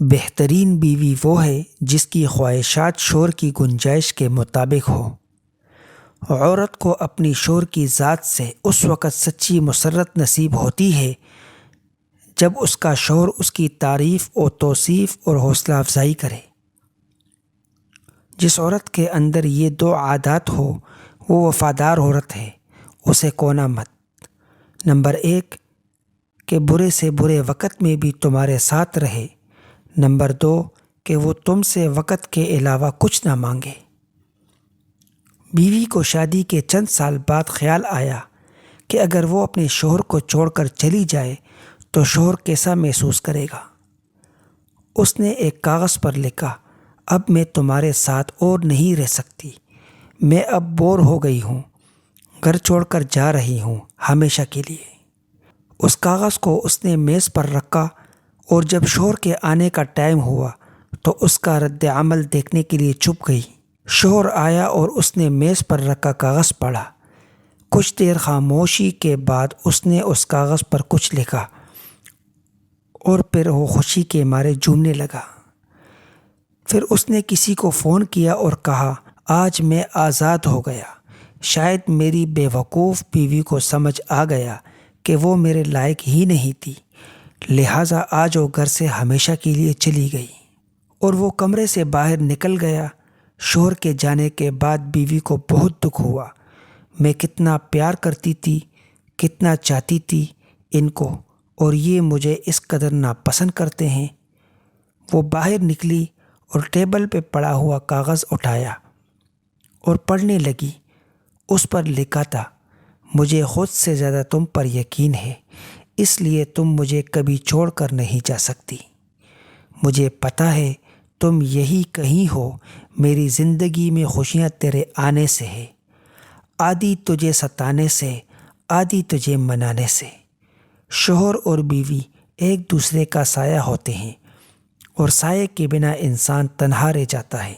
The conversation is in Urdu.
بہترین بیوی وہ ہے جس کی خواہشات شوہر کی گنجائش کے مطابق ہو۔ عورت کو اپنی شوہر کی ذات سے اس وقت سچی مسرت نصیب ہوتی ہے جب اس کا شوہر اس کی تعریف اور توصیف اور حوصلہ افزائی کرے۔ جس عورت کے اندر یہ دو عادات ہو وہ وفادار عورت ہے، اسے کونا مت۔ نمبر 1 کہ برے سے برے وقت میں بھی تمہارے ساتھ رہے۔ نمبر 2 کہ وہ تم سے وقت کے علاوہ کچھ نہ مانگے۔ بیوی کو شادی کے چند سال بعد خیال آیا کہ اگر وہ اپنے شوہر کو چھوڑ کر چلی جائے تو شوہر کیسا محسوس کرے گا۔ اس نے ایک کاغذ پر لکھا، اب میں تمہارے ساتھ اور نہیں رہ سکتی، میں اب بور ہو گئی ہوں، گھر چھوڑ کر جا رہی ہوں ہمیشہ کے لیے۔ اس کاغذ کو اس نے میز پر رکھا اور جب شوہر کے آنے کا ٹائم ہوا تو اس کا رد عمل دیکھنے کے لیے چھپ گئی۔ شوہر آیا اور اس نے میز پر رکھا کاغذ پڑھا۔ کچھ دیر خاموشی کے بعد اس نے اس کاغذ پر کچھ لکھا اور پھر وہ خوشی کے مارے جھومنے لگا۔ پھر اس نے کسی کو فون کیا اور کہا، آج میں آزاد ہو گیا۔ شاید میری بے وقوف بیوی کو سمجھ آ گیا کہ وہ میرے لائق ہی نہیں تھی، لہٰذا آج وہ گھر سے ہمیشہ کے لیے چلی گئی۔ اور وہ کمرے سے باہر نکل گیا۔ شوہر کے جانے کے بعد بیوی کو بہت دکھ ہوا۔ میں کتنا پیار کرتی تھی، کتنا چاہتی تھی ان کو، اور یہ مجھے اس قدر ناپسند کرتے ہیں۔ وہ باہر نکلی اور ٹیبل پہ پڑا ہوا کاغذ اٹھایا اور پڑھنے لگی۔ اس پر لکھا تھا، مجھے خود سے زیادہ تم پر یقین ہے، اس لیے تم مجھے کبھی چھوڑ کر نہیں جا سکتی۔ مجھے پتہ ہے تم یہی کہیں ہو، میری زندگی میں خوشیاں تیرے آنے سے ہے، آدھی تجھے ستانے سے، آدھی تجھے منانے سے۔ شوہر اور بیوی ایک دوسرے کا سایہ ہوتے ہیں اور سائے کے بنا انسان تنہا رہ جاتا ہے۔